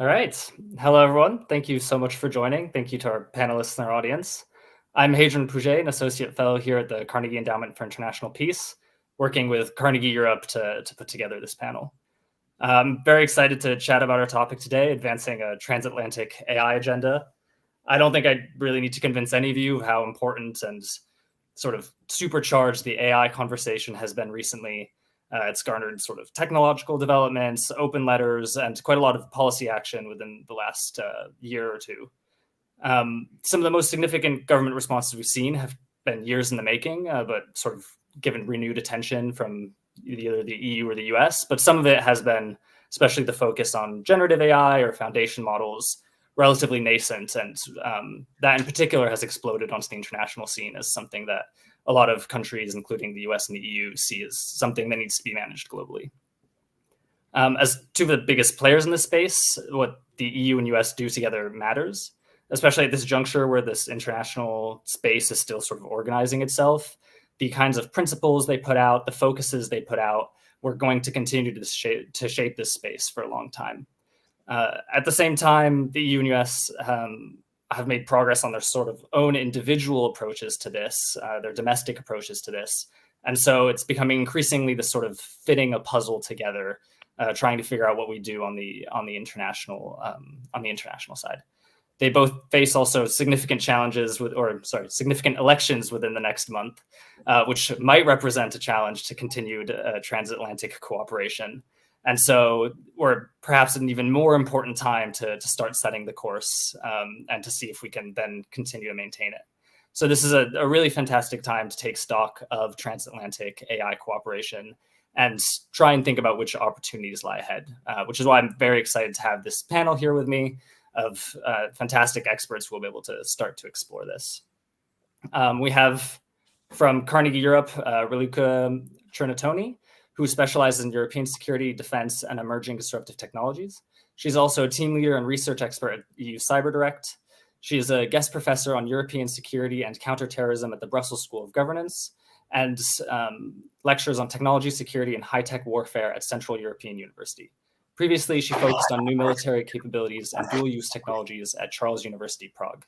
All right. Hello, everyone. Thank you so much for joining. Thank you to our panelists and our audience. I'm Hadrien Pouget, an associate fellow here at the Carnegie Endowment for International Peace, working with Carnegie Europe to put together this panel. I'm very excited to chat about our topic today, advancing a transatlantic AI agenda. I don't think I really need to convince any of you of how important and sort of supercharged the AI conversation has been recently. It's garnered sort of technological developments, open letters, and quite a lot of policy action within the last year or two. Some of the most significant government responses we've seen have been years in the making, but sort of given renewed attention from either the EU or the US. But some of it has been, especially the focus on generative AI or foundation models, relatively nascent. And that in particular has exploded onto the international scene as something that a lot of countries, including the US and the EU, see as something that needs to be managed globally. As two of the biggest players in this space, what the EU and US do together matters, especially at this juncture where this international space is still sort of organizing itself. The kinds of principles they put out, the focuses they put out, we're going to continue to shape this space for a long time. At the same time, the EU and US have made progress on their sort of own individual approaches to this, their domestic approaches to this. And so it's becoming increasingly the sort of fitting a puzzle together, trying to figure out what we do on the international side. They both face also significant challenges significant elections within the next month, which might represent a challenge to continued transatlantic cooperation. And so we're perhaps an even more important time to start setting the course and to see if we can then continue to maintain it. So this is a really fantastic time to take stock of transatlantic AI cooperation and try and think about which opportunities lie ahead, which is why I'm very excited to have this panel here with me of fantastic experts who will be able to start to explore this. We have from Carnegie Europe, Raluca Csernatoni, who specializes in European security, defense, and emerging disruptive technologies. She's also a team leader and research expert at EU CyberDirect. She is a guest professor on European security and counterterrorism at the Brussels School of Governance and lectures on technology, security, and high-tech warfare at Central European University. Previously, she focused on new military capabilities and dual-use technologies at Charles University, Prague.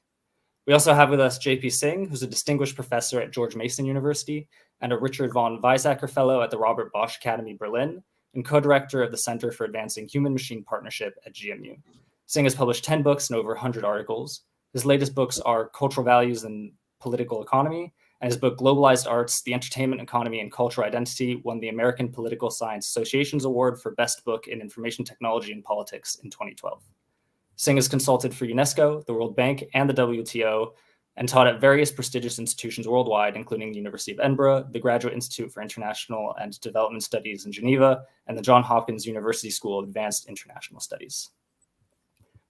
We also have with us JP Singh, who's a distinguished professor at George Mason University and a Richard von Weizsäcker Fellow at the Robert Bosch Academy, Berlin, and co-director of the Center for Advancing Human-Machine Partnership at GMU. Singh has published 10 books and over 100 articles. His latest books are Cultural Values and Political Economy, and his book Globalized Arts, the Entertainment Economy and Cultural Identity won the American Political Science Association's Award for Best Book in Information Technology and Politics in 2012. Singh has consulted for UNESCO, the World Bank, and the WTO, and taught at various prestigious institutions worldwide, including the University of Edinburgh, the Graduate Institute for International and Development Studies in Geneva, and the Johns Hopkins University School of Advanced International Studies.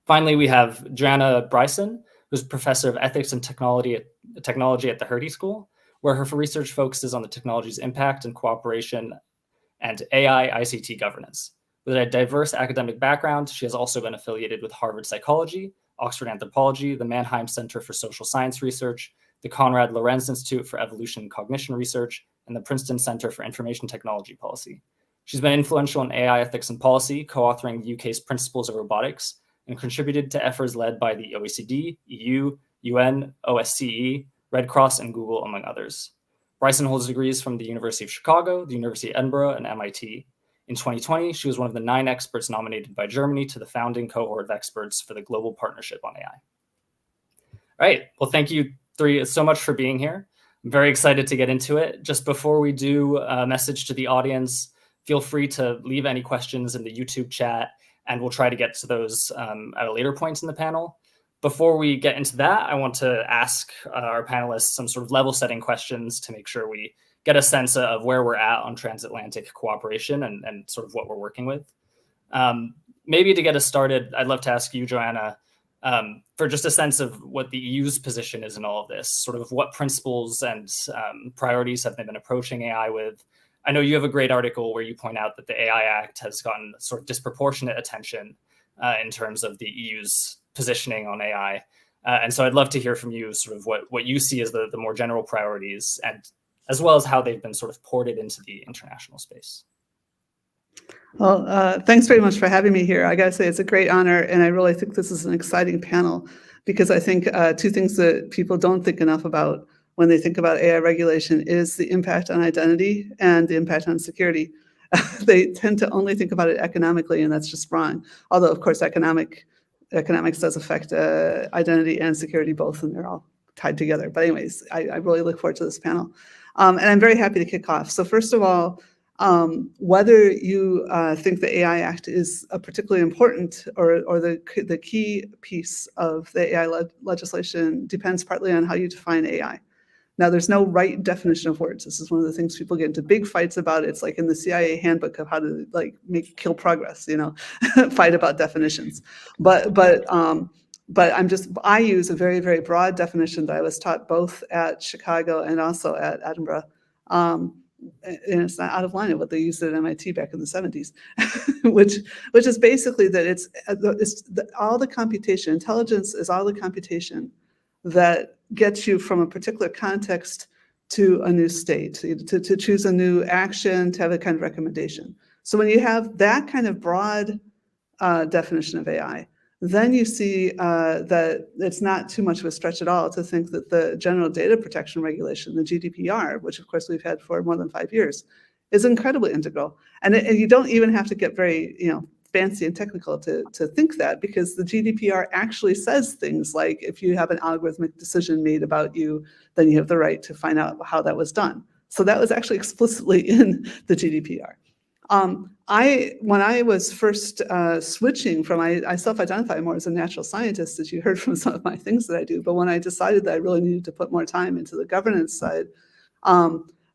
Finally, we have Joanna Bryson, who's professor of ethics and technology at the Hadrien School, where her research focuses on the technology's impact and cooperation and AI ICT governance. With a diverse academic background, she has also been affiliated with Harvard Psychology, Oxford Anthropology, the Mannheim Center for Social Science Research, the Konrad Lorenz Institute for Evolution and Cognition Research, and the Princeton Center for Information Technology Policy. She's been influential in AI ethics and policy, co-authoring the UK's Principles of Robotics, and contributed to efforts led by the OECD, EU, UN, OSCE, Red Cross, and Google, among others. Bryson holds degrees from the University of Chicago, the University of Edinburgh, and MIT. In 2020, she was one of the 9 experts nominated by Germany to the founding cohort of experts for the Global Partnership on AI. All right, well, thank you three so much for being here. I'm very excited to get into it. Just before we do a message to the audience, feel free to leave any questions in the YouTube chat, and we'll try to get to those at a later point in the panel. Before we get into that, I want to ask our panelists some sort of level-setting questions to make sure we get a sense of where we're at on transatlantic cooperation and sort of what we're working with. Maybe to get us started, I'd love to ask you, Joanna, for just a sense of what the EU's position is in all of this, sort of what principles and priorities have they been approaching AI with. I know you have a great article where you point out that the AI Act has gotten sort of disproportionate attention in terms of the EU's positioning on AI. And so I'd love to hear from you sort of what you see as the more general priorities, and as well as how they've been sort of ported into the international space. Well, thanks very much for having me here. I got to say, it's a great honor, and I really think this is an exciting panel because I think two things that people don't think enough about when they think about AI regulation is the impact on identity and the impact on security. They tend to only think about it economically, and that's just wrong. Although, of course, economics does affect identity and security both, and they're all tied together. But anyways, I really look forward to this panel. And I'm very happy to kick off. So first of all, whether you think the AI Act is particularly important or the key piece of the AI legislation depends partly on how you define AI. Now, there's no right definition of words. This is one of the things people get into big fights about. It's like in the CIA handbook of how to kill progress, fight about definitions. But I use a very, very broad definition that I was taught both at Chicago and also at Edinburgh. And it's not out of line with what they used at MIT back in the 70s, which is basically that all the computation. Intelligence is all the computation that gets you from a particular context to a new state, to choose a new action, to have a kind of recommendation. So when you have that kind of broad definition of AI, then you see that it's not too much of a stretch at all to think that the General Data Protection Regulation, the GDPR, which of course we've had for more than 5 years, is incredibly integral. And you don't even have to get very fancy and technical to think that, because the GDPR actually says things like, if you have an algorithmic decision made about you, then you have the right to find out how that was done. So that was actually explicitly in the GDPR. When I was first switching from, I self-identify more as a natural scientist, as you heard from some of my things that I do, but when I decided that I really needed to put more time into the governance side,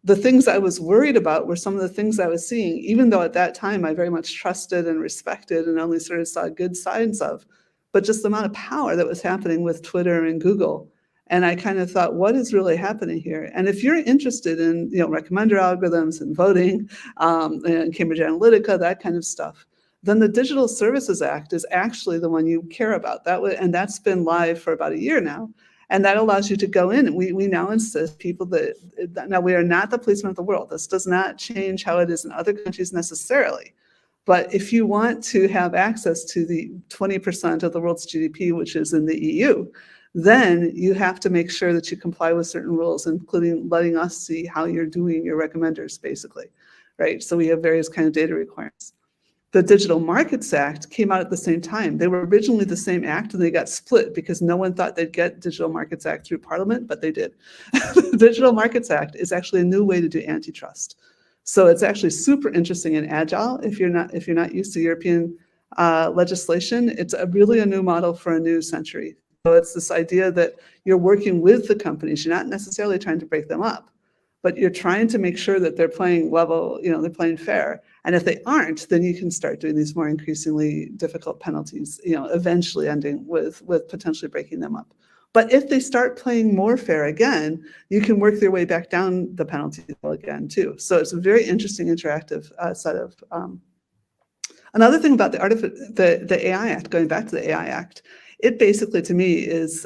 the things I was worried about were some of the things I was seeing, even though at that time I very much trusted and respected and only sort of saw good signs of, but just the amount of power that was happening with Twitter and Google. And I kind of thought, what is really happening here? And if you're interested in, recommender algorithms and voting, and Cambridge Analytica, that kind of stuff, then the Digital Services Act is actually the one you care about. And that's been live for about a year now. And that allows you to go in, and we now insist people now we are not the policeman of the world. This does not change how it is in other countries necessarily. But if you want to have access to the 20% of the world's GDP, which is in the EU, then you have to make sure that you comply with certain rules, including letting us see how you're doing your recommenders, basically, right? So we have various kind of data requirements. The Digital Markets Act came out at the same time. They were originally the same act, and they got split because no one thought they'd get Digital Markets Act through Parliament, but they did. The Digital Markets Act is actually a new way to do antitrust. So it's actually super interesting and agile. If you're not used to European legislation, it's really a new model for a new century. So it's this idea that you're working with the companies. You're not necessarily trying to break them up, but you're trying to make sure that they're playing level, they're playing fair. And if they aren't, then you can start doing these more increasingly difficult penalties, eventually ending with potentially breaking them up. But if they start playing more fair again, you can work their way back down the penalty again too. So it's a very interesting interactive set of. Another thing about the AI Act, going back to the AI Act, it basically to me is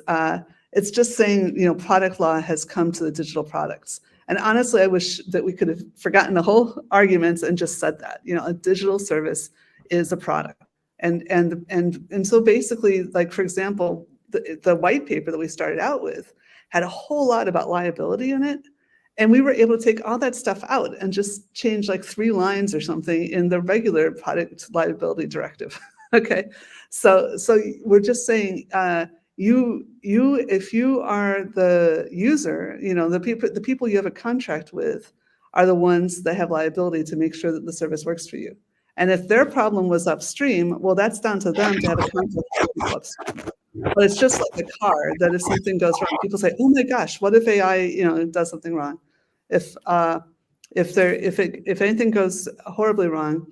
it's just saying product law has come to the digital products. And honestly, I wish that we could have forgotten the whole arguments and just said that a digital service is a product. And so basically, like for example, the white paper that we started out with had a whole lot about liability in it. And we were able to take all that stuff out and just change like 3 lines or something in the regular product liability directive. Okay, so we're just saying if you are the user, the people you have a contract with are the ones that have liability to make sure that the service works for you. And if their problem was upstream, well, that's down to them to have a contract with people upstream. But it's just like a car that if something goes wrong, people say, "Oh my gosh, what if AI, does something wrong?" If anything goes horribly wrong,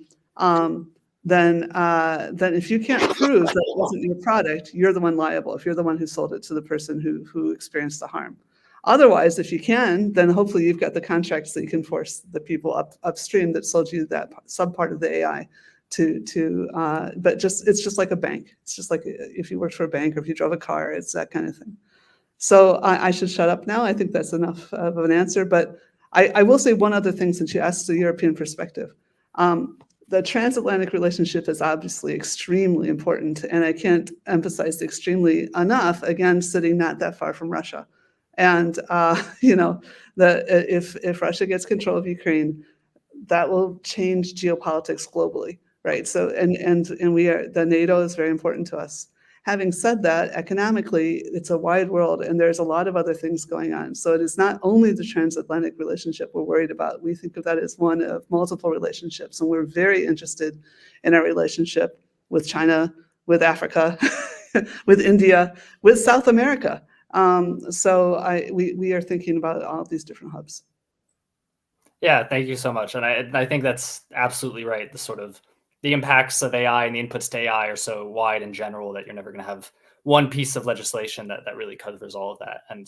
then if you can't prove that it wasn't your product, you're the one liable. If you're the one who sold it to the person who experienced the harm. Otherwise, if you can, then hopefully you've got the contracts that you can force the people upstream that sold you that sub part of the AI but it's just like a bank. It's just like if you worked for a bank or if you drove a car, it's that kind of thing. So I should shut up now. I think that's enough of an answer. But I will say one other thing since you asked the European perspective. the transatlantic relationship is obviously extremely important, and I can't emphasize extremely enough, again, sitting not that far from Russia. And, if Russia gets control of Ukraine, that will change geopolitics globally, right? So, and the NATO is very important to us. Having said that, economically, it's a wide world and there's a lot of other things going on. So it is not only the transatlantic relationship we're worried about. We think of that as one of multiple relationships. And we're very interested in our relationship with China, with Africa, with India, with South America. We are thinking about all of these different hubs. Yeah, thank you so much. And I think that's absolutely right. The impacts of AI and the inputs to AI are so wide in general that you're never going to have one piece of legislation that really covers all of that. And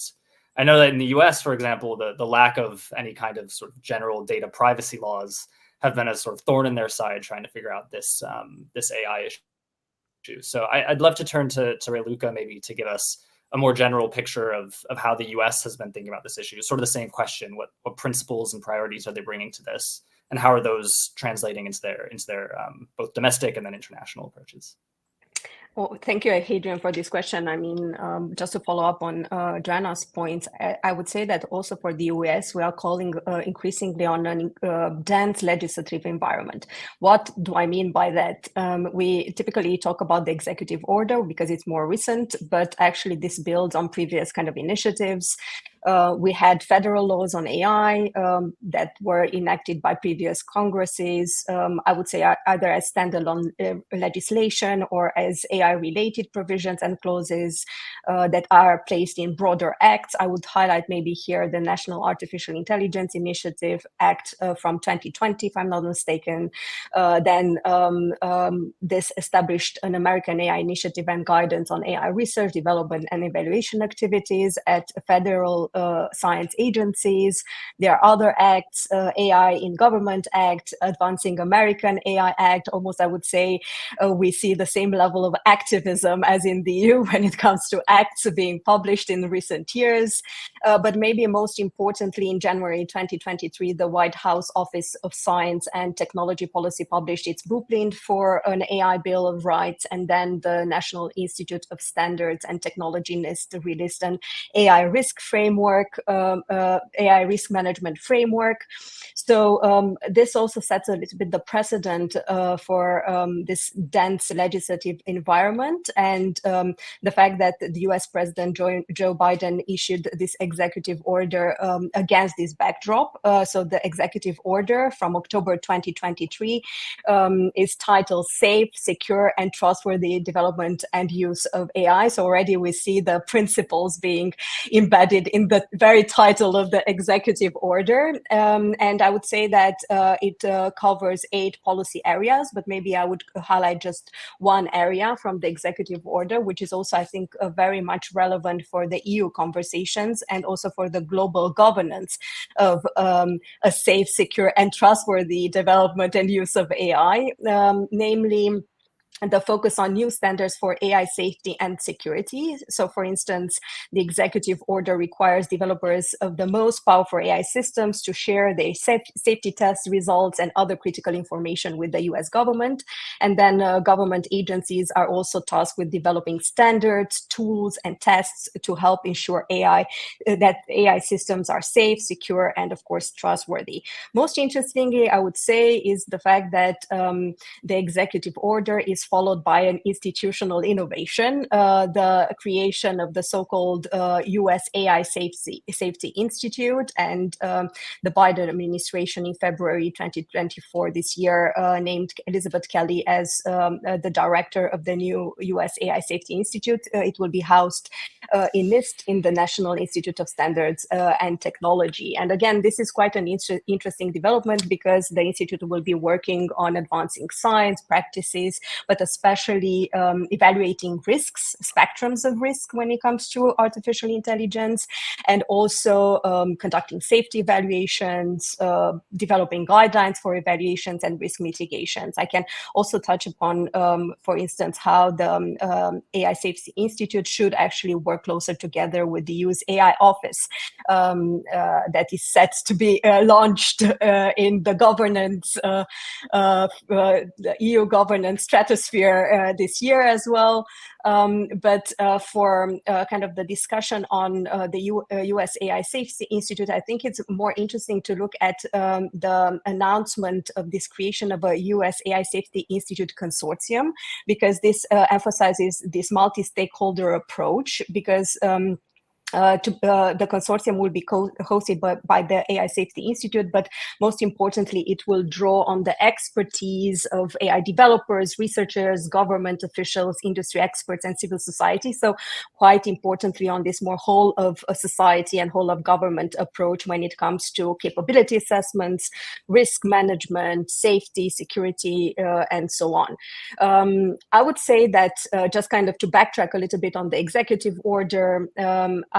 I know that in the US, for example, the lack of any kind of sort of general data privacy laws have been a sort of thorn in their side trying to figure out this AI issue. So I'd love to turn to Raluca maybe to give us a more general picture of how the US has been thinking about this issue. Sort of the same question: what principles and priorities are they bringing to this, and how are those translating into their both domestic and then international approaches? Well, thank you, Hadrien, for this question. I mean, just to follow up on Joanna's points, I would say that also for the US, we are calling increasingly on a dense legislative environment. What do I mean by that? We typically talk about the executive order because it's more recent, but actually this builds on previous kind of initiatives. We had federal laws on AI that were enacted by previous Congresses, I would say either as standalone legislation or as AI-related provisions and clauses that are placed in broader acts. I would highlight maybe here the National Artificial Intelligence Initiative Act from 2020, if I'm not mistaken. Then this established an American AI initiative and guidance on AI research, development, and evaluation activities at federal science agencies. There are other acts, AI in Government Act, Advancing American AI Act. Almost, I would say, we see the same level of activism as in the EU when it comes to acts being published in recent years. But maybe most importantly, in January 2023, the White House Office of Science and Technology Policy published its blueprint for an AI Bill of Rights, and then the National Institute of Standards and Technology NIST released an AI risk framework, AI risk management framework. So this also sets a little bit the precedent for this dense legislative environment, and the fact that the US President Joe Biden issued this executive order against this backdrop. So the executive order from October 2023 is titled Safe, Secure, and Trustworthy Development and Use of AI. So already we see the principles being embedded in the very title of the executive order. And I would say that it covers 8 policy areas, but maybe I would highlight just one area from the executive order, which is also, I think, very much relevant for the EU conversations and also for the global governance of a safe, secure, and trustworthy development and use of AI, namely the focus on new standards for AI safety and security. So for instance, the executive order requires developers of the most powerful AI systems to share their safety test results and other critical information with the US government. And then government agencies are also tasked with developing standards, tools, and tests to help ensure that AI systems are safe, secure, and of course, trustworthy. Most interestingly, I would say, is the fact that the executive order is followed by an institutional innovation, the creation of the so-called US AI Safety Institute, and the Biden administration in February 2024 this year named Elizabeth Kelly as the director of the new US AI Safety Institute. It will be housed in NIST, in the National Institute of Standards and Technology. And again, this is quite an interesting development because the institute will be working on advancing science practices, but especially evaluating risks, spectrums of risk when it comes to artificial intelligence, and also conducting safety evaluations, developing guidelines for evaluations and risk mitigations. I can also touch upon, for instance, how the AI Safety Institute should actually work closer together with the EU's AI office that is set to be launched in the governance, the EU governance stratosphere this year as well. But for kind of the discussion on the US AI Safety Institute, I think it's more interesting to look at the announcement of this creation of a US AI Safety Institute consortium, because this emphasizes this multi-stakeholder approach, because the consortium will be hosted by the AI Safety Institute, but most importantly, it will draw on the expertise of AI developers, researchers, government officials, industry experts, and civil society. So quite importantly, on this more whole of a society and whole of government approach when it comes to capability assessments, risk management, safety, security, and so on. I would say that just kind of to backtrack a little bit on the executive order,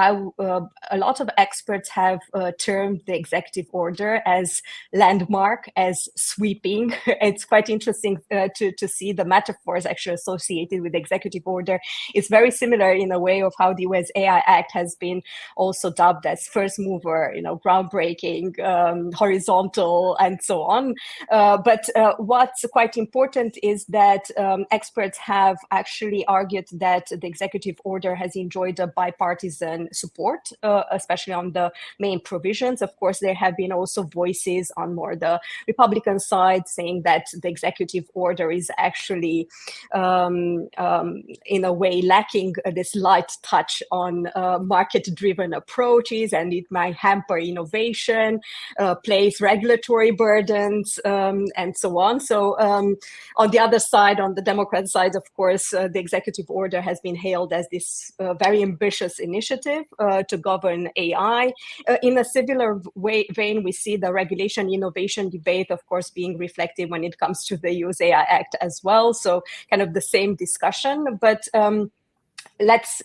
a lot of experts have termed the executive order as landmark, as sweeping. It's quite interesting to see the metaphors actually associated with the executive order. It's very similar in a way of how the US AI Act has been also dubbed as first mover, groundbreaking, horizontal, and so on. But what's quite important is that experts have actually argued that the executive order has enjoyed a bipartisan support, especially on the main provisions. Of course, there have been also voices on more the Republican side saying that the executive order is actually, in a way, lacking this light touch on market-driven approaches, and it might hamper innovation, place regulatory burdens, and so on. So on the other side, on the Democrat side, of course, the executive order has been hailed as this very ambitious initiative to govern AI. In a similar vein, we see the regulation innovation debate, of course, being reflected when it comes to the US AI Act as well. So kind of the same discussion, but let's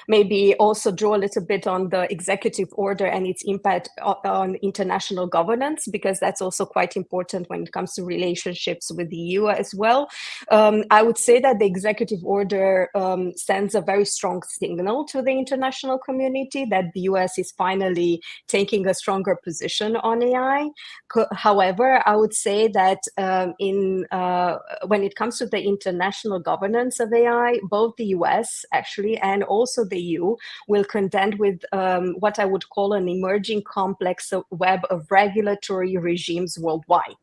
maybe also draw a little bit on the executive order and its impact on international governance, because that's also quite important when it comes to relationships with the EU as well. I would say that the executive order sends a very strong signal to the international community that the US is finally taking a stronger position on AI. However, I would say that when it comes to the international governance of AI, both the US actually and also the EU will contend with what I would call an emerging complex web of regulatory regimes worldwide.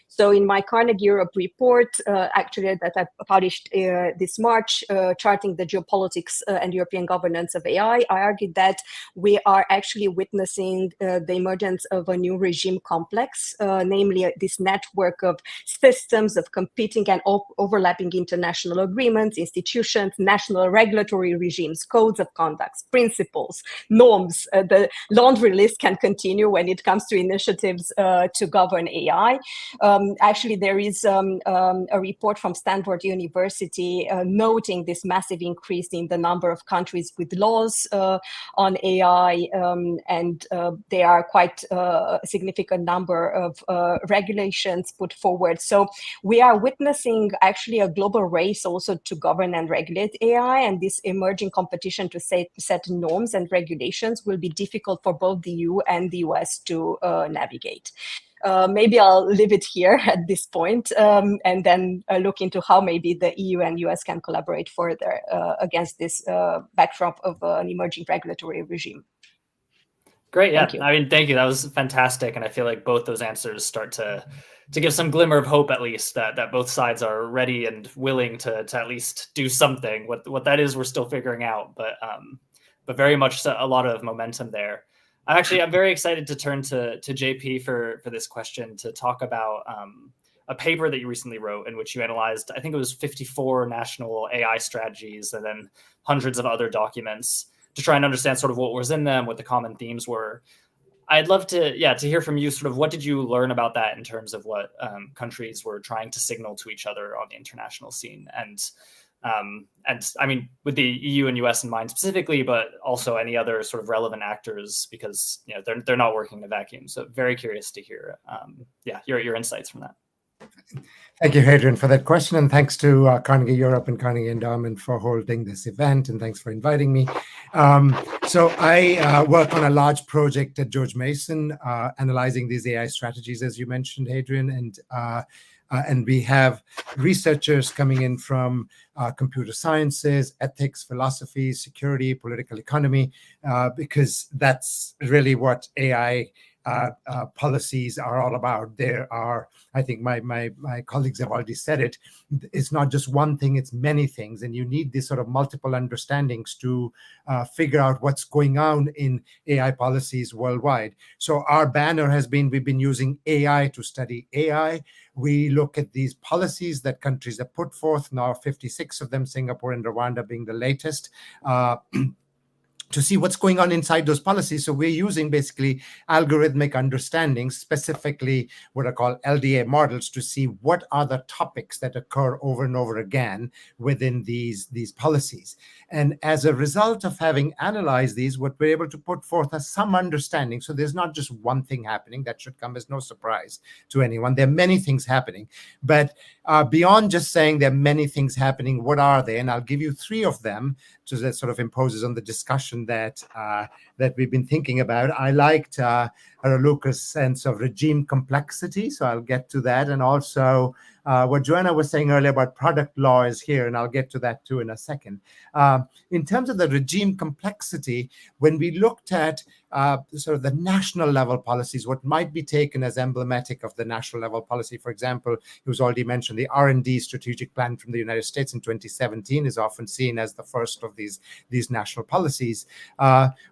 So in my Carnegie Europe report, actually that I published this March, charting the geopolitics and European governance of AI, I argued that we are actually witnessing the emergence of a new regime complex, namely this network of systems of competing and overlapping international agreements, institutions, national regulatory regimes, codes of conduct, principles, norms. The laundry list can continue when it comes to initiatives to govern AI. Actually, there is a report from Stanford University noting this massive increase in the number of countries with laws on AI, and there are quite a significant number of regulations put forward. So we are witnessing actually a global race also to govern and regulate AI, and this emerging competition to set norms and regulations will be difficult for both the EU and the US to navigate. Maybe I'll leave it here at this point, and then look into how maybe the EU and US can collaborate further against this backdrop of an emerging regulatory regime. Great, yeah. Thank you. That was fantastic, and I feel like both those answers start to give some glimmer of hope, at least, that both sides are ready and willing to at least do something. What that is, we're still figuring out, but very much a lot of momentum there. I'm very excited to turn to JP for this question to talk about a paper that you recently wrote in which you analyzed, I think it was 54 national AI strategies and then hundreds of other documents to try and understand sort of what was in them, what the common themes were. I'd love to hear from you sort of what did you learn about that in terms of what countries were trying to signal to each other on the international scene, and I mean, with the EU and US in mind specifically, but also any other sort of relevant actors, because they're not working in a vacuum. So very curious to hear your insights from that. Thank you, Hadrien, for that question. And thanks to Carnegie Europe and Carnegie Endowment for holding this event. And thanks for inviting me. So I work on a large project at George Mason, analyzing these AI strategies, as you mentioned, Hadrien. And we have researchers coming in from computer sciences, ethics, philosophy, security, political economy, because that's really what AI policies are all about. There are, I think my colleagues have already said it, it's not just one thing, it's many things. And you need these sort of multiple understandings to figure out what's going on in AI policies worldwide. So our banner has been, we've been using AI to study AI. We look at these policies that countries have put forth, now 56 of them, Singapore and Rwanda being the latest, to see what's going on inside those policies. So we're using basically algorithmic understanding, specifically what are called LDA models, to see what are the topics that occur over and over again within these policies. And as a result of having analyzed these, what we're able to put forth is some understanding. So there's not just one thing happening. That should come as no surprise to anyone. There are many things happening. But beyond just saying there are many things happening, what are they? And I'll give you three of them, so that sort of imposes on the discussion that we've been thinking about. I liked Raluca's sense of regime complexity, so I'll get to that. And also what Joanna was saying earlier about product law is here, and I'll get to that too in a second. In terms of the regime complexity, when we looked at sort of the national level policies, what might be taken as emblematic of the national level policy, for example, it was already mentioned, the R&D strategic plan from the United States in 2017 is often seen as the first of these national policies.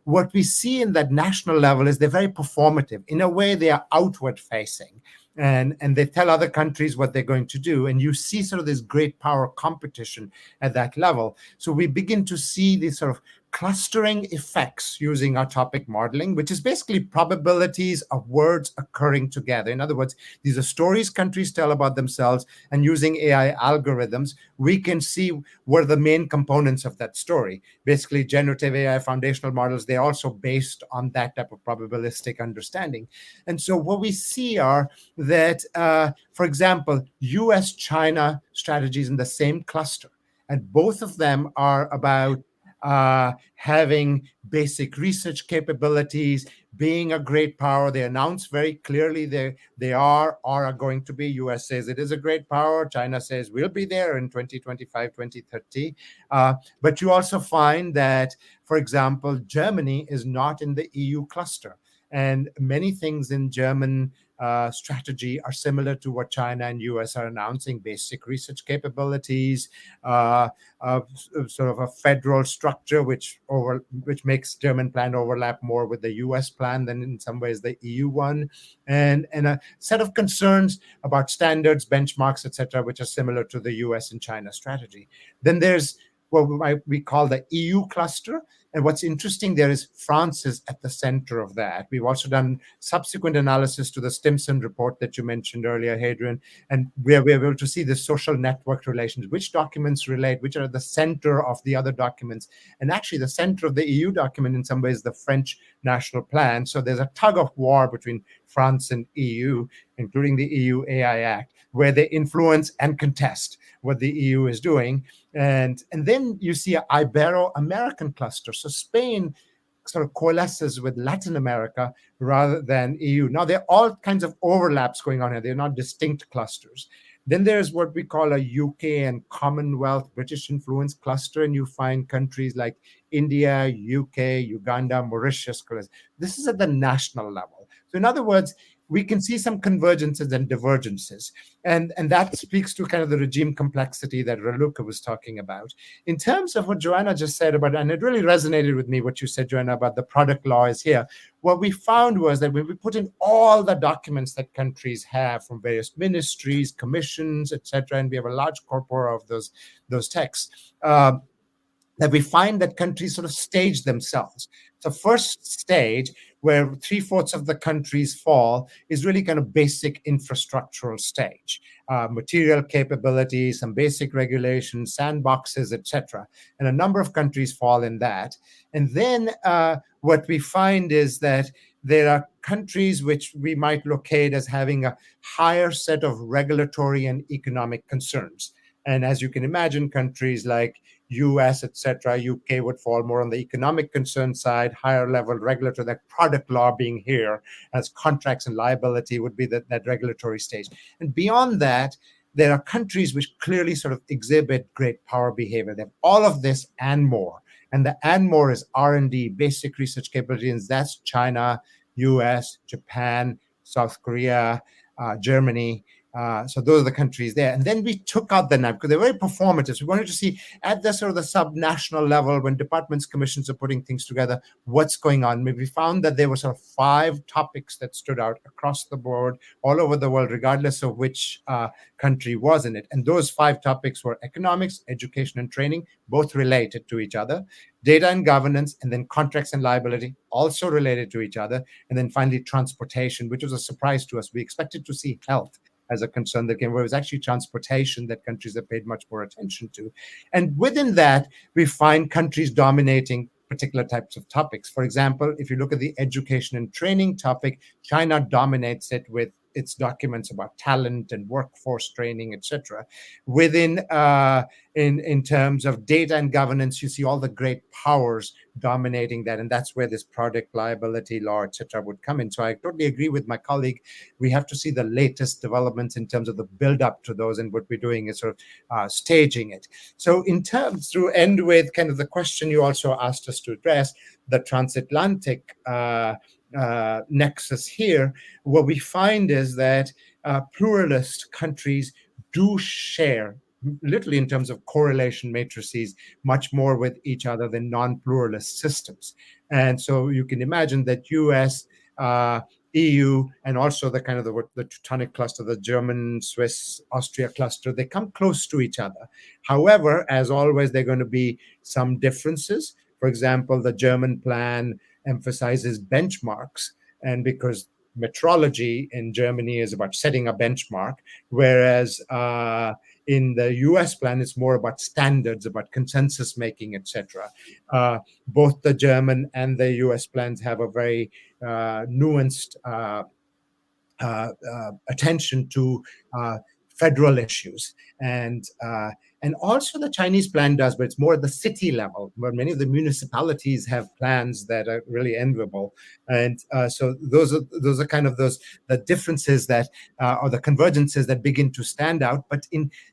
What we see in that national level is they're very performative. In a way, they are outward facing. And they tell other countries what they're going to do. And you see sort of this great power competition at that level. So we begin to see these sort of clustering effects using our topic modeling, which is basically probabilities of words occurring together. In other words, these are stories countries tell about themselves, and using AI algorithms, we can see what are the main components of that story. Basically, generative AI foundational models, they're also based on that type of probabilistic understanding. And so what we see are that, for example, US-China strategies in the same cluster, and both of them are about having basic research capabilities, being a great power. They announce very clearly they are going to be. US says it is a great power. China says we'll be there in 2025, 2030. But you also find that, for example, Germany is not in the EU cluster. And many things in German strategy are similar to what China and US are announcing: basic research capabilities, sort of a federal structure, which makes German plan overlap more with the US plan than in some ways the EU one, and a set of concerns about standards, benchmarks, etc., which are similar to the US and China strategy. Then there's what we call the EU cluster. And what's interesting there is France is at the center of that. We've also done subsequent analysis to the Stimson report that you mentioned earlier, Hadrien, and we're able to see the social network relations, which documents relate, which are at the center of the other documents. And actually the center of the EU document in some ways the French national plan. So there's a tug of war between France and EU, including the EU AI Act, where they influence and contest what the EU is doing. And then you see an Ibero-American cluster. So Spain sort of coalesces with Latin America rather than EU. Now, there are all kinds of overlaps going on here. They're not distinct clusters. Then there's what we call a UK and Commonwealth British influence cluster, and you find countries like India, UK, Uganda, Mauritius. This is at the national level. So in other words, we can see some convergences and divergences. And that speaks to kind of the regime complexity that Raluca was talking about. In terms of what Joanna just said about, and it really resonated with me, what you said, Joanna, about the product law is here. What we found was that when we put in all the documents that countries have from various ministries, commissions, etc., and we have a large corpora of those texts, that we find that countries sort of stage themselves. The first stage, where 3/4 of the countries fall, is really kind of basic infrastructural stage, material capability, some basic regulations, sandboxes, etc. And a number of countries fall in that. And then what we find is that there are countries which we might locate as having a higher set of regulatory and economic concerns. And as you can imagine, countries like US, etc., UK would fall more on the economic concern side, higher level regulatory, that product law being here, as contracts and liability would be that regulatory stage. And beyond that, there are countries which clearly sort of exhibit great power behavior. They have all of this and more. And the and more is R&D, basic research capability, and that's China, US, Japan, South Korea, Germany. So those are the countries there. And then we took out the NAM because they're very performative. So we wanted to see at the sort of the sub-national level, when departments, commissions are putting things together, what's going on. We found that there were sort of 5 topics that stood out across the board, all over the world, regardless of which country was in it. And those 5 topics were economics, education, and training, both related to each other, data and governance, and then contracts and liability, also related to each other. And then finally, transportation, which was a surprise to us. We expected to see health as a concern that came, where it was actually transportation that countries have paid much more attention to. And within that, we find countries dominating particular types of topics. For example, if you look at the education and training topic, China dominates it with its documents about talent and workforce training, etc. Within, in terms of data and governance, you see all the great powers dominating that, and that's where this product liability law, etc., would come in. So I totally agree with my colleague. We have to see the latest developments in terms of the build-up to those, and what we're doing is sort of staging it. So in terms, to end with kind of the question you also asked us to address, the transatlantic nexus here, what we find is that pluralist countries do share, literally in terms of correlation matrices, much more with each other than non-pluralist systems. And so you can imagine that US, EU, and also the kind of the Teutonic cluster, the German, Swiss, Austria cluster, they come close to each other. However, as always, there are going to be some differences. For example, the German plan emphasizes benchmarks, and because metrology in Germany is about setting a benchmark, whereas in the US plan, it's more about standards, about consensus making, etc. Both the German and the US plans have a very nuanced attention to federal issues. And also the Chinese plan does, but it's more at the city level, where many of the municipalities have plans that are really enviable. And so those are kind of the differences that, or the convergences that begin to stand out.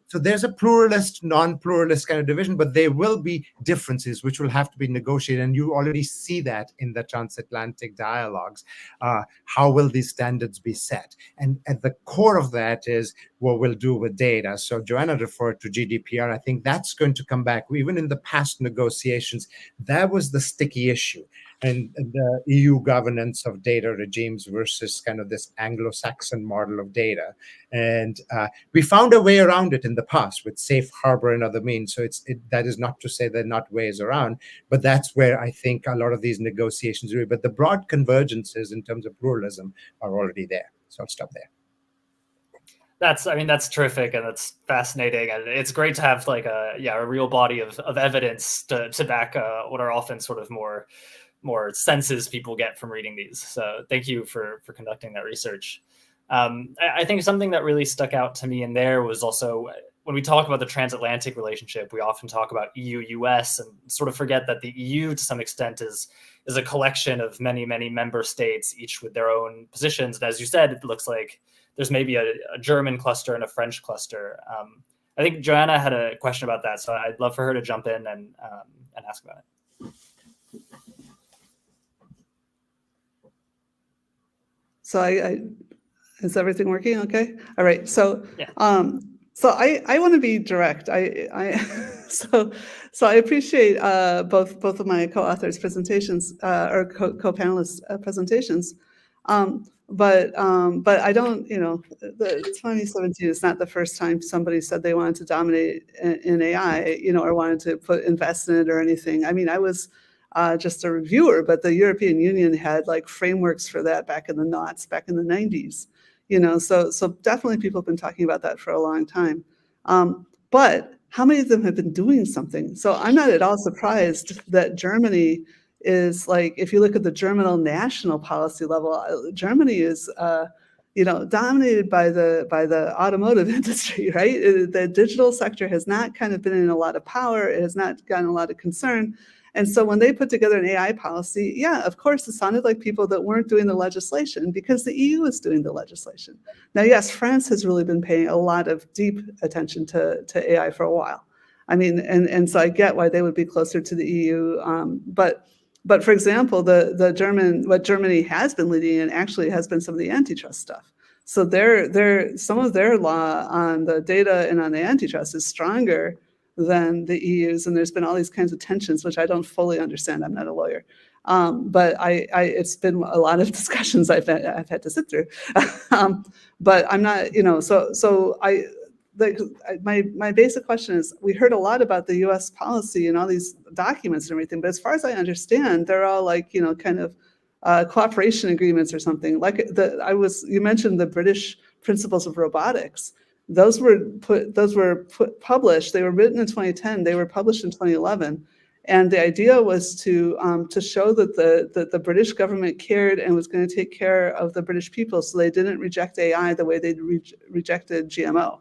So there's a pluralist, non-pluralist kind of division, but there will be differences which will have to be negotiated. And you already see that in the transatlantic dialogues. How will these standards be set? And at the core of that is what we'll do with data. So Joanna referred to GDPR. I think that's going to come back. Even in the past negotiations, that was the sticky issue. And the EU governance of data regimes versus kind of this Anglo-Saxon model of data. And we found a way around it in the past with safe harbor and other means. So that is not to say there are not ways around, but that's where I think a lot of these negotiations are. But the broad convergences in terms of pluralism are already there. So I'll stop there. That's terrific, and that's fascinating, and it's great to have like a real body of evidence to back what are often sort of more senses people get from reading these. So thank you for conducting that research. I think something that really stuck out to me in there was also when we talk about the transatlantic relationship, we often talk about EU-US and sort of forget that the EU to some extent is a collection of many member states, each with their own positions. And as you said, it looks like there's maybe a German cluster and a French cluster. I think Joanna had a question about that, so I'd love for her to jump in and ask about it. So is everything working okay? All right. So yeah. So I want to be direct. So I appreciate both of my co-authors' presentations or co-panelists' presentations. But I don't, the 2017 is not the first time somebody said they wanted to dominate in AI, or wanted to invest in it or anything. I mean, I was just a reviewer, but the European Union had like frameworks for that back in the 90s, so definitely people have been talking about that for a long time. But how many of them have been doing something? So I'm not at all surprised that Germany is like, if you look at the German national policy level, Germany is, dominated by the automotive industry, right? The digital sector has not kind of been in a lot of power. It has not gotten a lot of concern. And so when they put together an AI policy, yeah, of course, it sounded like people that weren't doing the legislation because the EU is doing the legislation. Now, yes, France has really been paying a lot of deep attention to AI for a while. I mean, and so I get why they would be closer to the EU. But for example, what Germany has been leading in actually has been some of the antitrust stuff. So some of their law on the data and on the antitrust is stronger than the EU's, and there's been all these kinds of tensions, which I don't fully understand. I'm not a lawyer, but it's been a lot of discussions I've had to sit through. But I'm not, my basic question is, we heard a lot about the U.S. policy and all these documents and everything, but as far as I understand, they're all like, kind of cooperation agreements or something. Like you mentioned the British principles of robotics. Those were published. They were written in 2010. They were published in 2011, and the idea was to show that the British government cared and was going to take care of the British people, so they didn't reject AI the way they rejected GMO.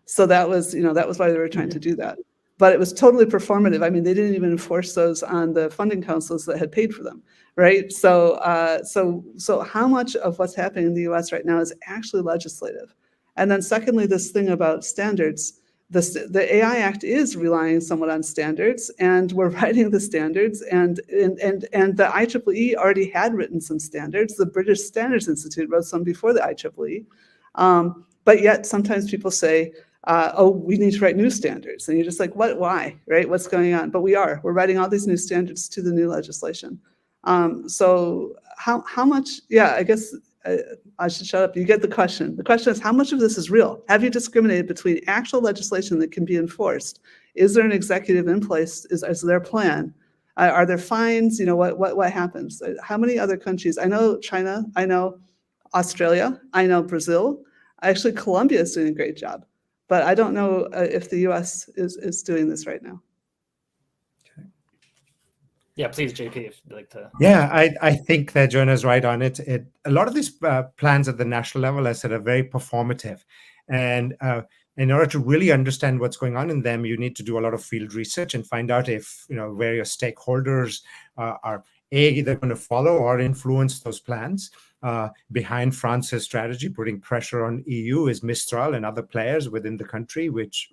So that was why they were trying to do that. But it was totally performative. I mean, they didn't even enforce those on the funding councils that had paid for them, right? So how much of what's happening in the U.S. right now is actually legislative? And then secondly, this thing about standards, the AI Act is relying somewhat on standards, and we're writing the standards, and the IEEE already had written some standards. The British Standards Institute wrote some before the IEEE. But yet sometimes people say, we need to write new standards. And you're just like, what, why, right? What's going on? But we're writing all these new standards to the new legislation. So how much, I guess I should shut up. You get the question. The question is, how much of this is real? Have you discriminated between actual legislation that can be enforced? Is there an executive in place? Is there a plan? Are there fines? What happens? How many other countries? I know China, I know Australia, I know Brazil. Actually, Colombia is doing a great job, but I don't know if the U.S. is doing this right now. Okay. Yeah, please, JP, if you'd like to. Yeah, I think that Joanna's right on it. A lot of these plans at the national level, I said, are very performative. And in order to really understand what's going on in them, you need to do a lot of field research and find out if various stakeholders are either going to follow or influence those plans. Behind France's strategy, putting pressure on EU, is Mistral and other players within the country, which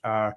are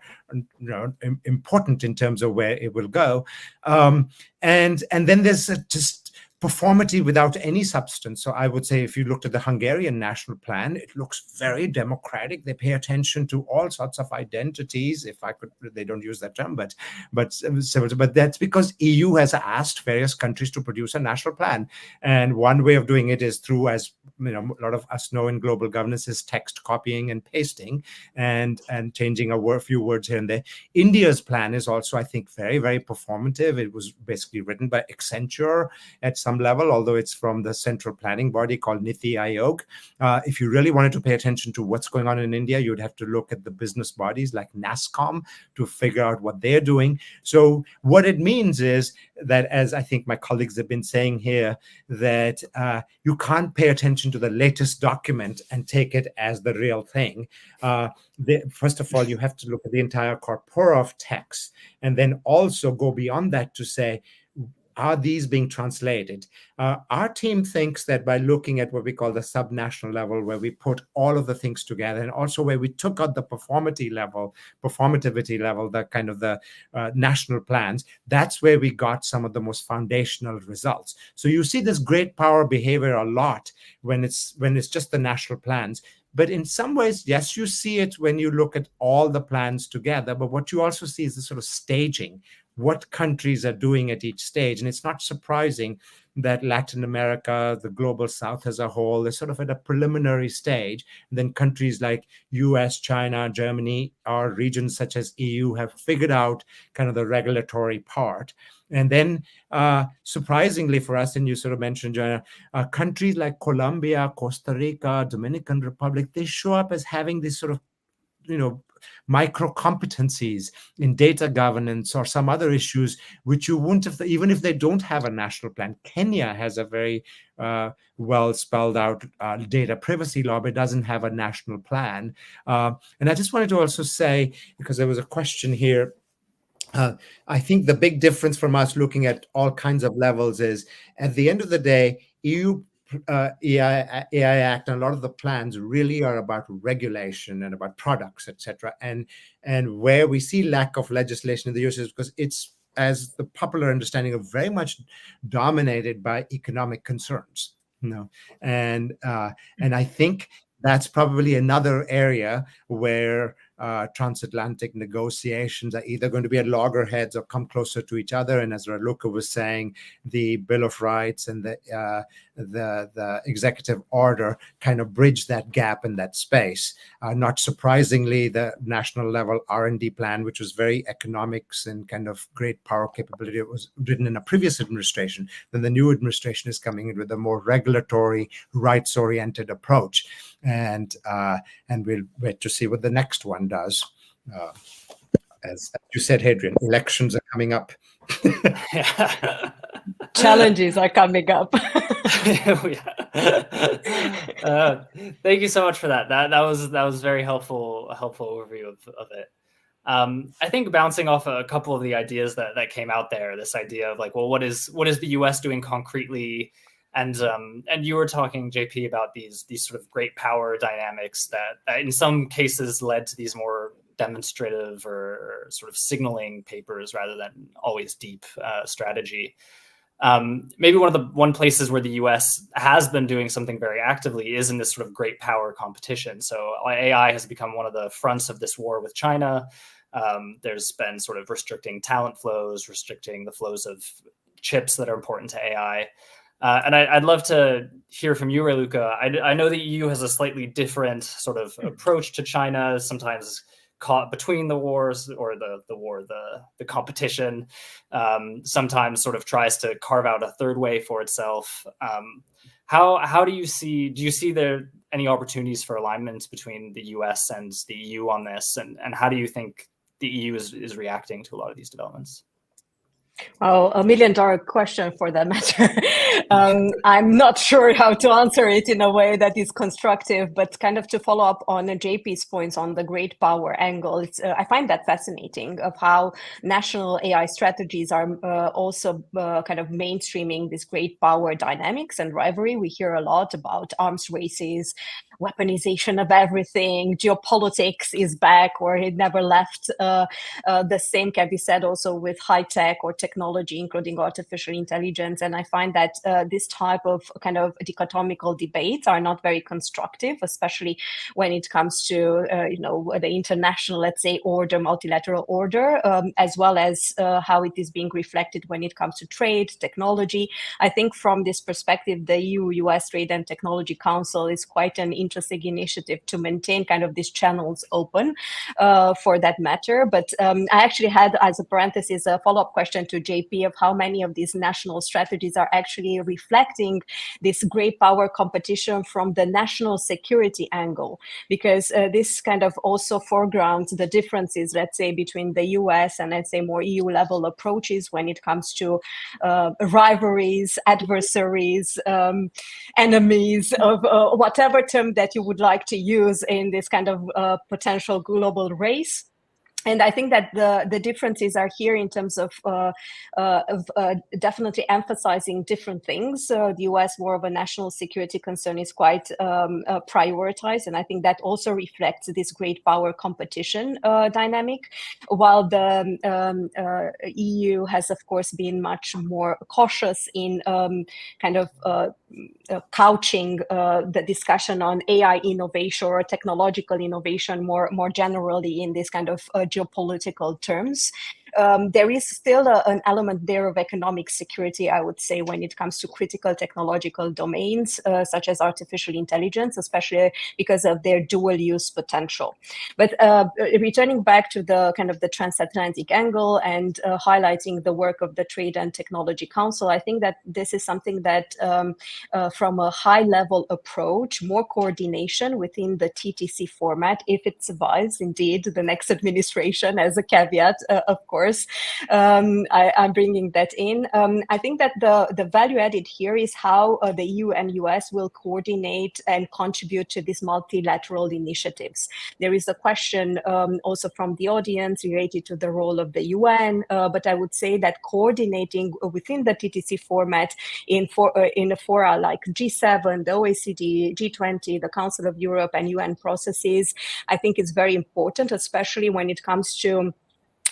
important in terms of where it will go. And then there's just performity without any substance. So I would say if you looked at the Hungarian national plan, it looks very democratic. They pay attention to all sorts of identities. If I could, they don't use that term, but that's because EU has asked various countries to produce a national plan. And one way of doing it is through, as a lot of us know in global governance, is text copying and pasting and changing a few words here and there. India's plan is also, I think, very, very performative. It was basically written by Accenture at some level, although it's from the central planning body called Niti Aayog. If you really wanted to pay attention to what's going on in India, you'd have to look at the business bodies like NASSCOM to figure out what they're doing. So what it means is that, as I think my colleagues have been saying here, that you can't pay attention to the latest document and take it as the real thing. First of all, you have to look at the entire corpora of text, and then also go beyond that to say, are these being translated? Our team thinks that by looking at what we call the subnational level, where we put all of the things together, and also where we took out the performativity level, the kind of the national plans, that's where we got some of the most foundational results. So you see this great power behavior a lot when it's just the national plans. But in some ways, yes, you see it when you look at all the plans together. But what you also see is the sort of staging, what countries are doing at each stage. And it's not surprising that Latin America, the global South as a whole, is sort of at a preliminary stage. And then countries like US, China, Germany, or regions such as EU have figured out kind of the regulatory part. And then surprisingly for us, and you sort of mentioned, Joanna, countries like Colombia, Costa Rica, Dominican Republic, they show up as having this sort of, micro competencies in data governance or some other issues which you wouldn't have, even if they don't have a national plan. Kenya has a very well spelled out data privacy law, but it doesn't have a national plan. And I just wanted to also say, because there was a question here, I think the big difference from us looking at all kinds of levels is, at the end of the day, EU AI Act and a lot of the plans really are about regulation and about products, etc. And where we see lack of legislation in the US is because it's, as the popular understanding of, very much dominated by economic concerns. And I think that's probably another area where transatlantic negotiations are either going to be at loggerheads or come closer to each other. And as Raluca was saying, the Bill of Rights and the executive order kind of bridge that gap in that space. Not surprisingly, the national level R&D plan, which was very economics and kind of great power capability, it was written in a previous administration. Then the new administration is coming in with a more regulatory, rights-oriented approach. And we'll wait to see what the next one does. As you said, Hadrien, elections are coming up. Challenges are coming up. Thank you so much for that. That was very helpful overview of it. I think bouncing off a couple of the ideas that came out there, this idea of like, well, what is the US doing concretely? And you were talking, JP, about these sort of great power dynamics that in some cases led to these more demonstrative or sort of signaling papers rather than always deep strategy. Maybe one places where the US has been doing something very actively is in this sort of great power competition. So AI has become one of the fronts of this war with China. There's been sort of restricting talent flows, restricting the flows of chips that are important to AI. And I'd love to hear from you, Raluca. I know the EU has a slightly different sort of approach to China, sometimes caught between the wars or the competition, sometimes sort of tries to carve out a third way for itself. How do you see there any opportunities for alignment between the US and the EU on this? And how do you think the EU is reacting to a lot of these developments? Well, $1 million question for that matter. I'm not sure how to answer it in a way that is constructive, but kind of to follow up on JP's points on the great power angle, I find that fascinating of how national AI strategies are also kind of mainstreaming this great power dynamics and rivalry. We hear a lot about arms races, weaponization of everything, geopolitics is back, or it never left. The same can be said also with high tech or technology, including artificial intelligence. And I find that this type of kind of dichotomical debates are not very constructive, especially when it comes to the international, let's say, order, multilateral order, as well as how it is being reflected when it comes to trade, technology. I think from this perspective, the EU-US Trade and Technology Council is quite an interesting initiative to maintain kind of these channels open for that matter. But I actually had, as a parenthesis, a follow-up question to JP of how many of these national strategies are actually reflecting this great power competition from the national security angle, because this kind of also foregrounds the differences, let's say, between the US and, let's say, more EU level approaches when it comes to rivalries, adversaries, enemies, of whatever term that you would like to use in this kind of potential global race. And I think that the differences are here in terms of definitely emphasizing different things. The US, more of a national security concern, is quite prioritized. And I think that also reflects this great power competition dynamic, while the EU has, of course, been much more cautious in kind of couching the discussion on AI innovation or technological innovation more generally in this kind of geopolitical terms. there is still an element there of economic security, I would say, when it comes to critical technological domains, such as artificial intelligence, especially because of their dual use potential. But returning back to the kind of the transatlantic angle and highlighting the work of the Trade and Technology Council, I think that this is something that from a high level approach, more coordination within the TTC format, if it survives indeed the next administration, as a caveat, of course, I'm bringing that in. I think that the value added here is how the EU and US will coordinate and contribute to these multilateral initiatives. There is a question also from the audience related to the role of the UN, but I would say that coordinating within the TTC format in a fora like G7, the OECD, G20, the Council of Europe, and UN processes, I think is very important, especially when it comes to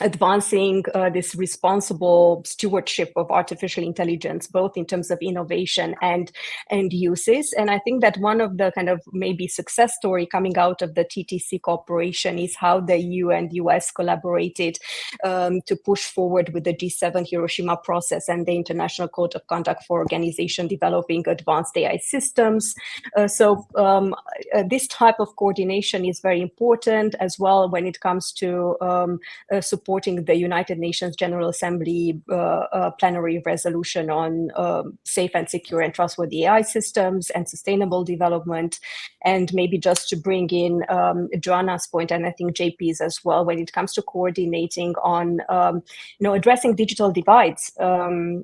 advancing this responsible stewardship of artificial intelligence, both in terms of innovation and uses. And I think that one of the kind of maybe success story coming out of the TTC cooperation is how the EU and US collaborated to push forward with the G7 Hiroshima process and the International Code of Conduct for Organization Developing Advanced AI Systems. So this type of coordination is very important as well when it comes to supporting the United Nations General Assembly plenary resolution on safe and secure and trustworthy AI systems and sustainable development. And maybe just to bring in Joanna's point, and I think JP's as well, when it comes to coordinating on addressing digital divides.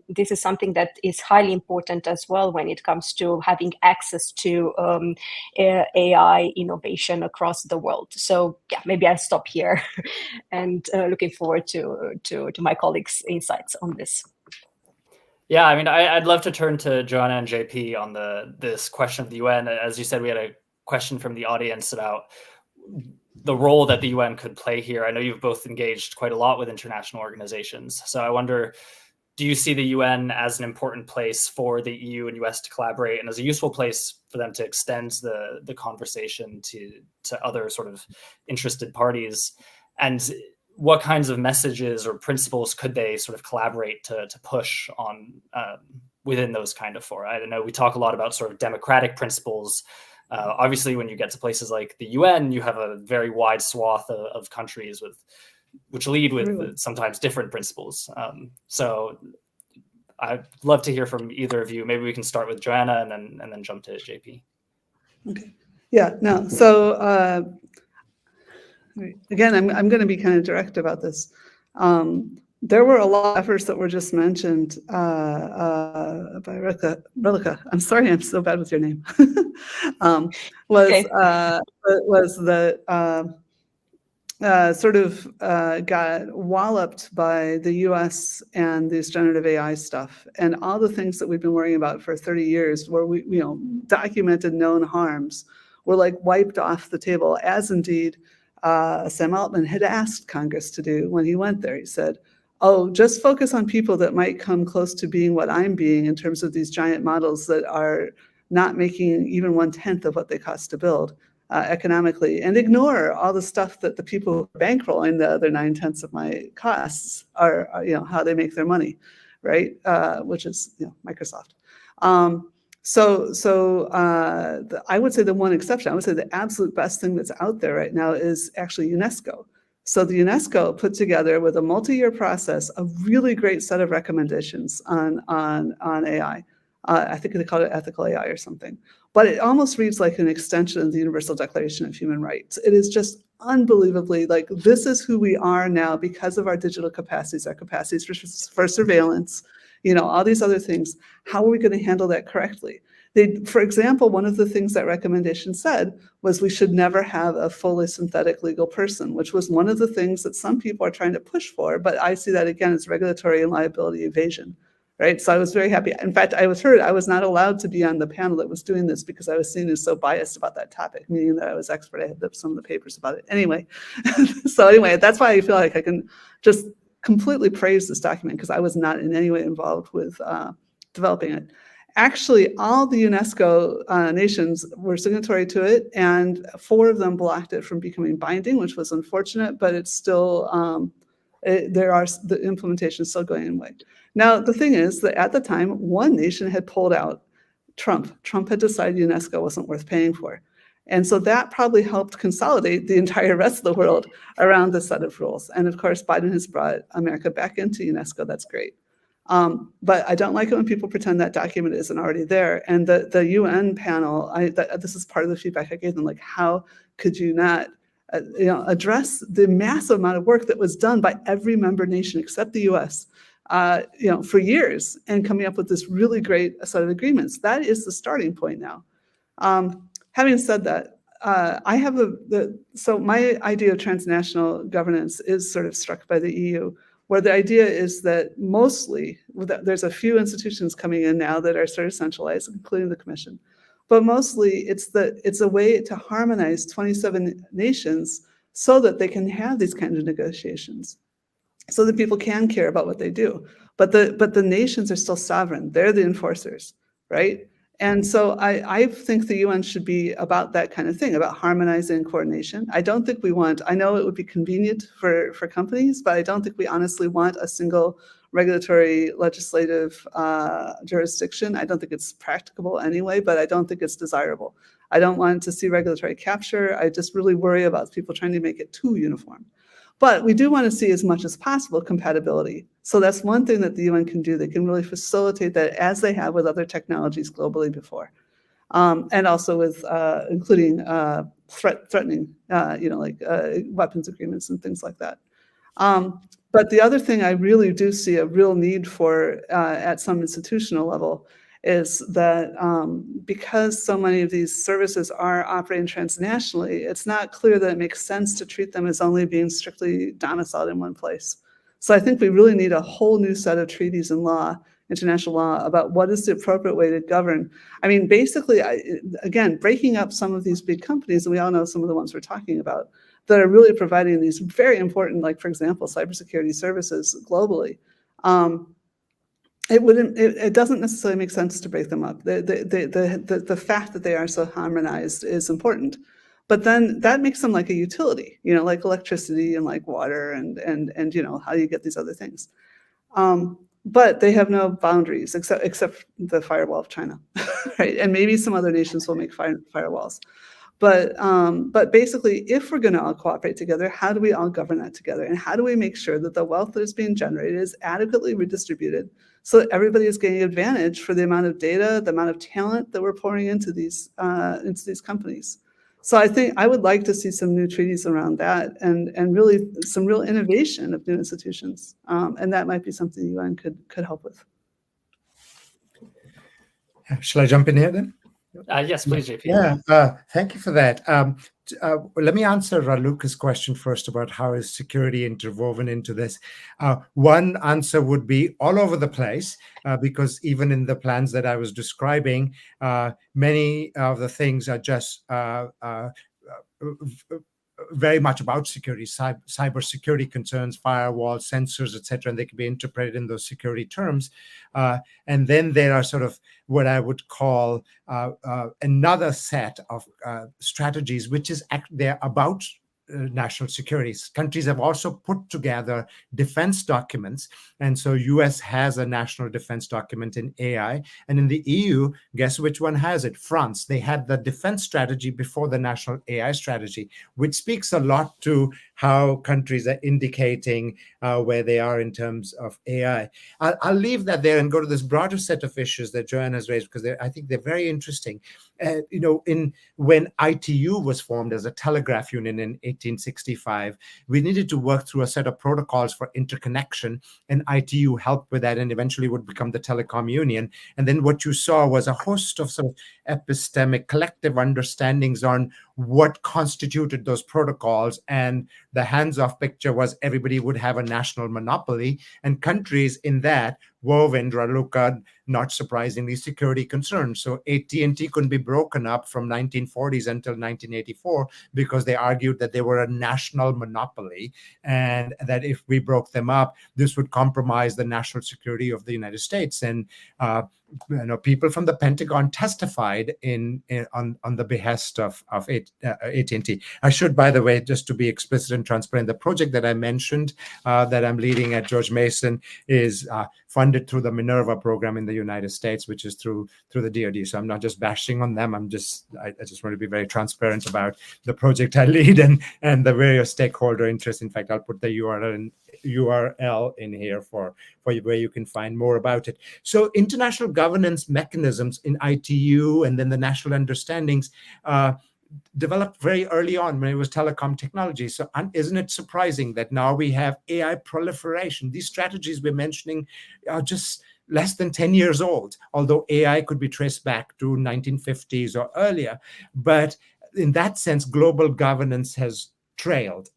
This is something that is highly important as well when it comes to having access to AI innovation across the world. So yeah, maybe I'll stop here and looking forward to my colleagues' insights on this. Yeah, I mean, I'd love to turn to Joanna and JP on this question of the UN. As you said, we had a question from the audience about the role that the UN could play here. I know you've both engaged quite a lot with international organizations. So I wonder, do you see the UN as an important place for the EU and US to collaborate and as a useful place for them to extend the conversation to other sort of interested parties? And what kinds of messages or principles could they sort of collaborate to push on within those kind of fora? I don't know, we talk a lot about sort of democratic principles. Obviously, when you get to places like the UN, you have a very wide swath of countries which lead with sometimes different principles. So I'd love to hear from either of you. Maybe we can start with Joanna and then jump to JP. Okay. Yeah, no. So again, I'm going to be kind of direct about this. There were a lot of efforts that were just mentioned by Raluca. I'm sorry, I'm so bad with your name. Sort of got walloped by the US and this generative AI stuff and all the things that we've been worrying about for 30 years where we, documented known harms were like wiped off the table, as indeed Sam Altman had asked Congress to do when he went there. He said, oh, just focus on people that might come close to being what I'm being in terms of these giant models that are not making even 1/10 of what they cost to build economically, and ignore all the stuff that the people who are bankrolling the other 9/10 of my costs are how they make their money, right? Which is Microsoft. I would say the one exception, I would say the absolute best thing that's out there right now is actually UNESCO. So the UNESCO put together with a multi-year process a really great set of recommendations on AI. I think they call it ethical AI or something. But it almost reads like an extension of the Universal Declaration of Human Rights. It is just unbelievably like, this is who we are now because of our digital capacities, our capacities for surveillance, all these other things. How are we going to handle that correctly? For example, one of the things that recommendation said was we should never have a fully synthetic legal person, which was one of the things that some people are trying to push for. But I see that again as regulatory and liability evasion, right? So I was very happy. In fact, I was not allowed to be on the panel that was doing this because I was seen as so biased about that topic, meaning that I was expert. I had some of the papers about it. Anyway, that's why I feel like I can just completely praise this document because I was not in any way involved with developing it. Actually, all the UNESCO nations were signatory to it, and 4 of them blocked it from becoming binding, which was unfortunate, but it's still The implementation is still going away. Now, the thing is that at the time, one nation had pulled out. Trump had decided UNESCO wasn't worth paying for. And so that probably helped consolidate the entire rest of the world around this set of rules. And of course, Biden has brought America back into UNESCO. That's great. But I don't like it when people pretend that document isn't already there. And the UN panel, this is part of the feedback I gave them, like, how could you not address the massive amount of work that was done by every member nation except the US, for years, and coming up with this really great set of agreements. That is the starting point now. Having said that, I have so my idea of transnational governance is sort of struck by the EU, where the idea is that mostly, there's a few institutions coming in now that are sort of centralized, including the Commission, but mostly it's a way to harmonize 27 nations so that they can have these kinds of negotiations, so that people can care about what they do. But the nations are still sovereign. They're the enforcers, right? And so I think the UN should be about that kind of thing, about harmonizing and coordination. I don't think I know it would be convenient for companies, but I don't think we honestly want a single regulatory legislative jurisdiction. I don't think it's practicable anyway, but I don't think it's desirable. I don't want to see regulatory capture. I just really worry about people trying to make it too uniform. But we do want to see as much as possible compatibility. So that's one thing that the UN can do. They can really facilitate that, as they have with other technologies globally before. And also with including threatening, like weapons agreements and things like that. But the other thing I really do see a real need for at some institutional level is that because so many of these services are operating transnationally, it's not clear that it makes sense to treat them as only being strictly domiciled in one place. So I think we really need a whole new set of treaties and law, international law, about what is the appropriate way to govern. I mean, basically, again, breaking up some of these big companies, and we all know some of the ones we're talking about, that are really providing these very important, like, for example, cybersecurity services globally. It doesn't necessarily make sense to break them up. The fact that they are so harmonized is important, but then that makes them like a utility, like electricity and like water and how you get these other things. But they have no boundaries except the firewall of China, right? And maybe some other nations will make firewalls. But basically, if we're going to all cooperate together, how do we all govern that together? And how do we make sure that the wealth that is being generated is adequately redistributed so that everybody is getting advantage for the amount of data, the amount of talent that we're pouring into these companies? So I think I would like to see some new treaties around that and really some real innovation of new institutions. And that might be something the UN could help with. Shall I jump in here then? Yes, please, JP. Yeah, thank you for that. Let me answer Raluca's question first about how is security interwoven into this. One answer would be all over the place, because even in the plans that I was describing, many of the things are just very much about security, cyber security concerns, firewalls, sensors, etc., and they can be interpreted in those security terms. And then there are sort of what I would call another set of strategies, which is they're about national security. Countries have also put together defense documents. And so US has a national defense document in AI. And in the EU, guess which one has it? France. They had the defense strategy before the national AI strategy, which speaks a lot to how countries are indicating where they are in terms of AI. I'll leave that there and go to this broader set of issues that Joanna has raised, because I think they're very interesting. When ITU was formed as a telegraph union in 1865, we needed to work through a set of protocols for interconnection, and ITU helped with that and eventually would become the Telecom Union. And then what you saw was a host of sort of epistemic collective understandings on what constituted those protocols, and the hands-off picture was everybody would have a national monopoly, and countries in that wove in, Raluca, not surprisingly, security concerns. So AT&T couldn't be broken up from 1940s until 1984 because they argued that they were a national monopoly, and that if we broke them up, this would compromise the national security of the United States. And people from the Pentagon testified on the behest of AT&T. AT&T. I should, by the way, just to be explicit and transparent, the project that I mentioned that I'm leading at George Mason is funded through the Minerva program in the United States, which is through the DoD. So I'm not just bashing on them. I just want to be very transparent about the project I lead and the various stakeholder interests. In fact, I'll put the URL in here for you, where you can find more about it. So international governance mechanisms in ITU and then the national understandings developed very early on when it was telecom technology. So isn't it surprising that now we have AI proliferation? These strategies we're mentioning are just less than 10 years old, although AI could be traced back to 1950s or earlier. But in that sense, global governance has trailed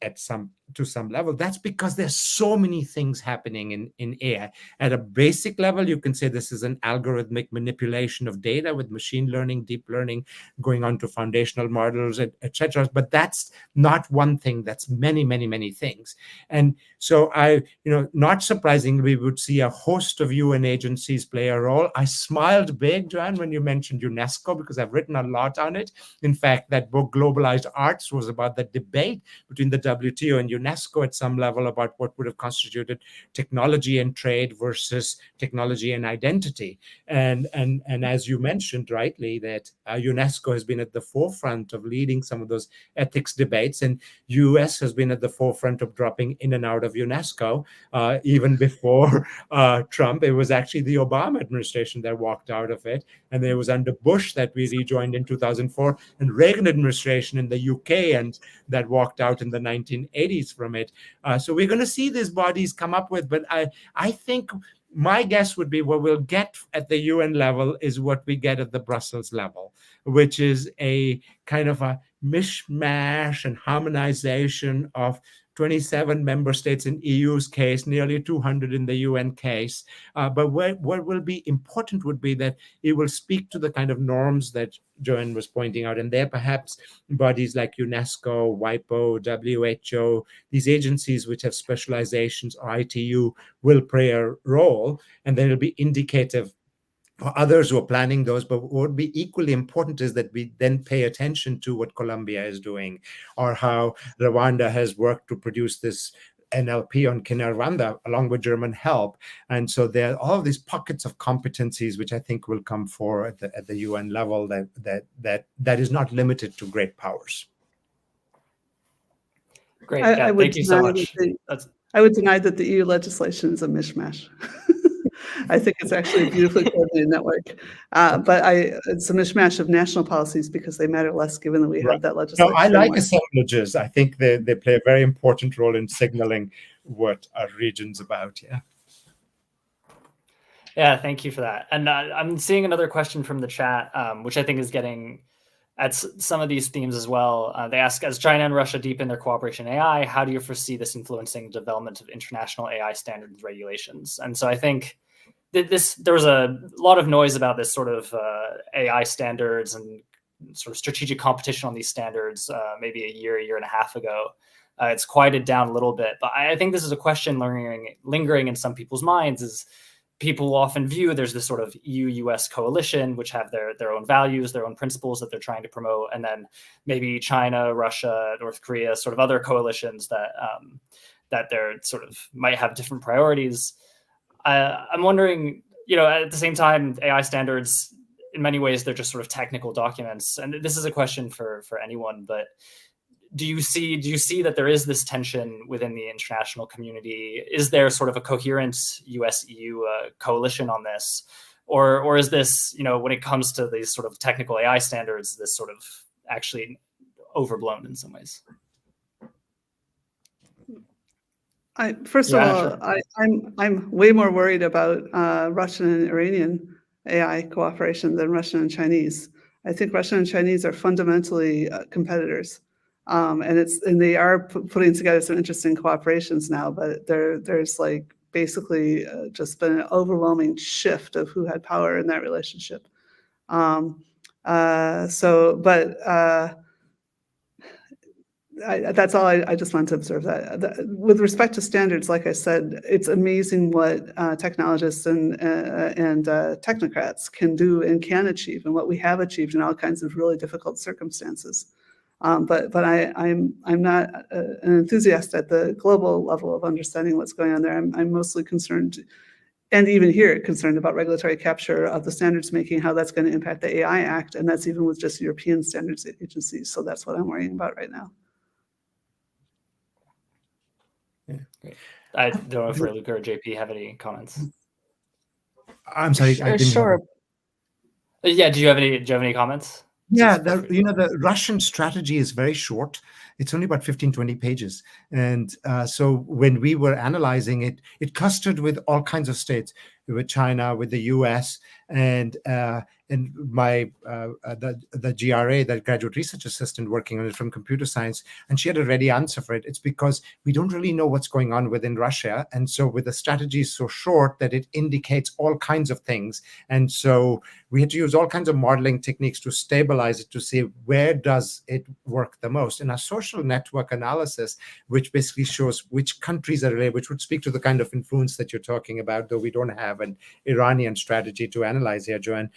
to some level. That's because there's so many things happening in AI. At a basic level, you can say this is an algorithmic manipulation of data with machine learning, deep learning, going on to foundational models, etc. But that's not one thing. That's many, many, many things. And so not surprisingly, we would see a host of UN agencies play a role. I smiled big, Joanne, when you mentioned UNESCO, because I've written a lot on it. In fact, that book, Globalized Arts, was about the debate between the WTO and UNESCO at some level about what would have constituted technology and trade versus technology and identity. And as you mentioned rightly, that UNESCO has been at the forefront of leading some of those ethics debates, and US has been at the forefront of dropping in and out of UNESCO. Even before Trump, it was actually the Obama administration that walked out of it, and it was under Bush that we rejoined in 2004, and Reagan administration in the UK and that walked out in the 1980s from it. So we're going to see these bodies come up with, but I think my guess would be what we'll get at the UN level is what we get at the Brussels level, which is a kind of a mishmash and harmonization of 27 member states in EU's case, nearly 200 in the UN case. But what will be important would be that it will speak to the kind of norms that Joanne was pointing out. And there perhaps bodies like UNESCO, WIPO, WHO, these agencies which have specializations, or ITU, will play a role. And then it'll be indicative for others who are planning those. But what would be equally important is that we then pay attention to what Colombia is doing, or how Rwanda has worked to produce this NLP on Kinyarwanda along with German help. And so there are all of these pockets of competencies which I think will come forward at the UN level that is not limited to great powers. Great. Yeah, thank you so much. I would deny that the EU legislation is a mishmash. I think it's actually a beautifully coordinated network. But it's a mishmash of national policies because they matter less given that we have that legislation. No, I like assemblages. I think they play a very important role in signaling what our region's about. Yeah. Yeah, thank you for that. And I'm seeing another question from the chat, which I think is getting at some of these themes as well. They ask, as China and Russia deepen their cooperation in AI, how do you foresee this influencing development of international AI standards and regulations? And so I think there was a lot of noise about this sort of AI standards and sort of strategic competition on these standards maybe a year and a half ago. It's quieted down a little bit, but I think this is a question lingering in some people's minds. Is people often view there's this sort of EU-US coalition, which have their own values, their own principles that they're trying to promote, and then maybe China, Russia, North Korea, sort of other coalitions that they're sort of might have different priorities. I'm wondering, at the same time, AI standards, in many ways, they're just sort of technical documents. And this is a question for anyone, but do you see that there is this tension within the international community? Is there sort of a coherent US-EU coalition on this? Or is this, when it comes to these sort of technical AI standards, this sort of actually overblown in some ways? First of all, I'm way more worried about Russian and Iranian AI cooperation than Russian and Chinese. I think Russian and Chinese are fundamentally competitors, and they are putting together some interesting cooperations now. But there's like basically just been an overwhelming shift of who had power in that relationship. That's all. I just want to observe that. With respect to standards, like I said, it's amazing what technologists and technocrats can do and can achieve, and what we have achieved in all kinds of really difficult circumstances. But I'm not an enthusiast at the global level of understanding what's going on there. I'm mostly concerned, and even here, concerned about regulatory capture of the standards making, how that's going to impact the AI Act, and that's even with just European standards agencies. So that's what I'm worrying about right now. Yeah. Great. I don't know if Raluca or JP have any comments. I'm sorry, I didn't sure. Yeah, do you have any comments? Yeah, the Russian strategy is very short. It's only about 15, 20 pages. And so when we were analyzing it, it clustered with all kinds of states, with China, with the US, and my the GRA, that graduate research assistant working on it from computer science, and she had a ready answer for it. It's because we don't really know what's going on within Russia. And so with the strategy so short that it indicates all kinds of things. And so we had to use all kinds of modeling techniques to stabilize it, to see where does it work the most. And our social network analysis, which basically shows which countries are related, which would speak to the kind of influence that you're talking about, though we don't have an Iranian strategy to analyze here, Joanne,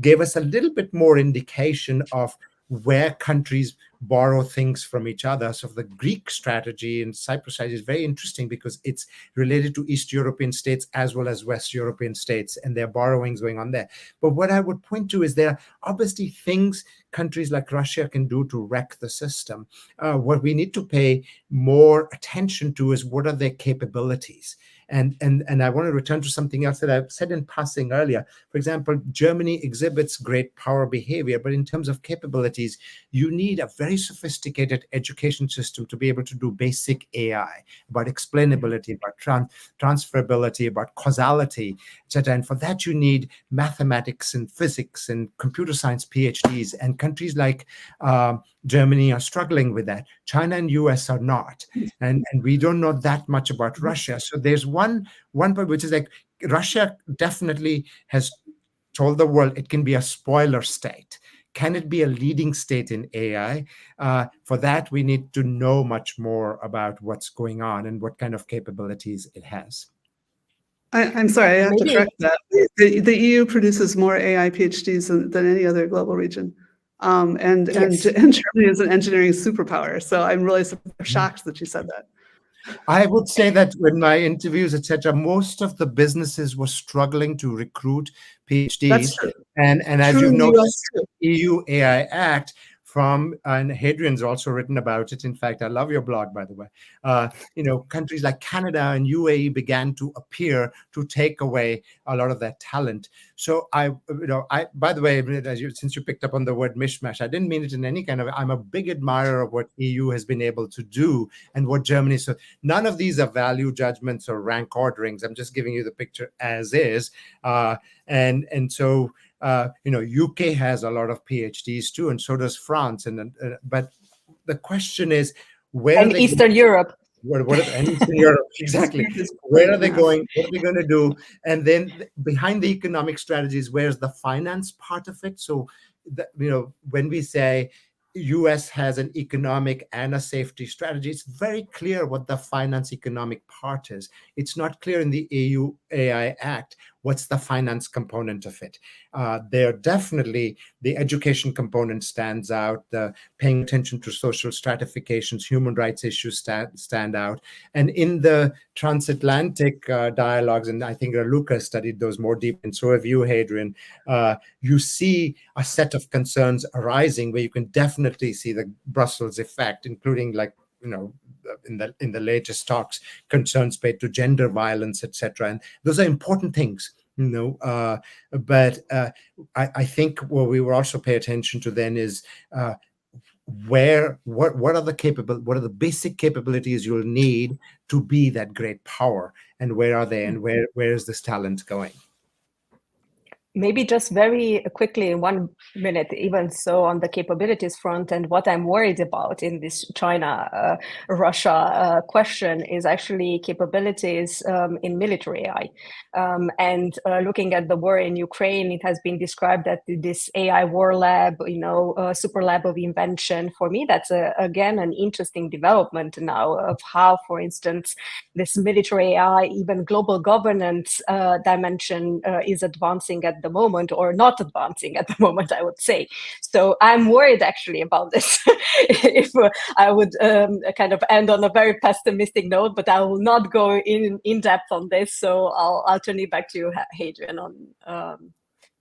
gave us a little bit more indication of where countries borrow things from each other. So the Greek strategy and Cyprus strategy is very interesting because it's related to East European states as well as West European states, and their borrowings going on there. But what I would point to is there are obviously things countries like Russia can do to wreck the system. What we need to pay more attention to is what are their capabilities. And I want to return to something else that I've said in passing earlier. For example, Germany exhibits great power behavior, but in terms of capabilities, you need a very sophisticated education system to be able to do basic AI, about explainability, about transferability, about causality, etc. And for that, you need mathematics and physics and computer science PhDs. And countries like Germany are struggling with that. China and US are not. And we don't know that much about Russia. So there's one point, which is like Russia definitely has told the world it can be a spoiler state. Can it be a leading state in AI? For that, we need to know much more about what's going on and what kind of capabilities it has. I'm sorry, I have to correct that. The EU produces more AI PhDs than any other global region. And Germany is an engineering superpower. So I'm really shocked that you said that. I would say that in my interviews, etc., most of the businesses were struggling to recruit PhDs. That's true. And as you've noticed, EU AI Act and Hadrien's also written about it. In fact, I love your blog, by the way. Countries like Canada and UAE began to appear to take away a lot of that talent. So by the way, since you picked up on the word mishmash, I didn't mean it in any kind of, I'm a big admirer of what EU has been able to do and what Germany, so none of these are value judgments or rank orderings. I'm just giving you the picture as is. And so, UK has a lot of PhDs too, and so does France. But the question is, where and Eastern Europe. And Eastern Europe, exactly. Where are they going? What are they going to do? And then behind the economic strategies, where's the finance part of it? So, when we say US has an economic and a safety strategy, it's very clear what the finance economic part is. It's not clear in the EU AI Act. What's the finance component of it? There definitely, the education component stands out. The paying attention to social stratifications, human rights issues stand out. And in the transatlantic dialogues, and I think Raluca studied those more deep, and so have you, Hadrien, you see a set of concerns arising where you can definitely see the Brussels effect, including in the latest talks, concerns paid to gender violence, etc. And those are important things, but I think what we will also pay attention to then is what are the basic capabilities you'll need to be that great power, and where are they, and where is this talent going? Maybe just very quickly, in 1 minute, even so, on the capabilities front, and what I'm worried about in this China-Russia question is actually capabilities in military AI. And looking at the war in Ukraine, it has been described that this AI war lab, super lab of invention. For me, that's again an interesting development now of how, for instance, this military AI, even global governance dimension is advancing at at the moment, or not advancing at the moment, I would say. So I'm worried actually about this. If I would kind of end on a very pessimistic note, but I will not go in depth on this. So I'll turn it back to you, Hadrien,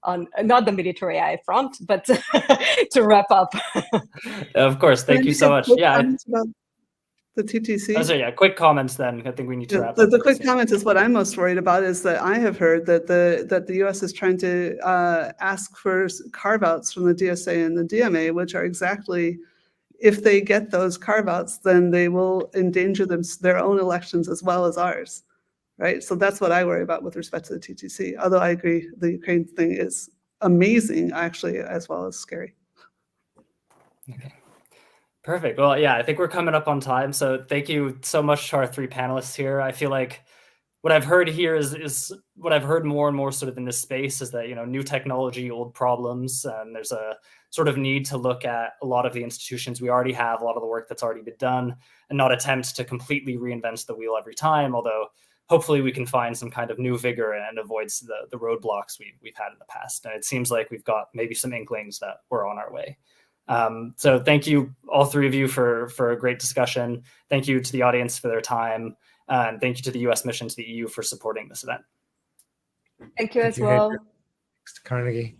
on not the military AI front, but to wrap up. Of course, thank you so much. Yeah. The TTC. Oh, so yeah, quick comments then. I think we need to wrap up. The quick soon. comment is what I'm most worried about is that I have heard that the U.S. is trying to ask for carve-outs from the DSA and the DMA, which are exactly, if they get those carve-outs, then they will endanger their own elections as well as ours, right? So that's what I worry about with respect to the TTC. Although I agree, the Ukraine thing is amazing, actually, as well as scary. Okay. Perfect. Well, yeah, I think we're coming up on time. So thank you so much to our three panelists here. I feel like what I've heard here is what I've heard more and more sort of in this space is that, new technology, old problems, and there's a sort of need to look at a lot of the institutions we already have, a lot of the work that's already been done, and not attempt to completely reinvent the wheel every time, although hopefully we can find some kind of new vigor and avoid the roadblocks we've had in the past. And it seems like we've got maybe some inklings that we're on our way. So thank you, all three of you, for a great discussion. Thank you to the audience for their time. And thank you to the U.S. mission to the EU for supporting this event. Thank you as well. Thanks to Carnegie.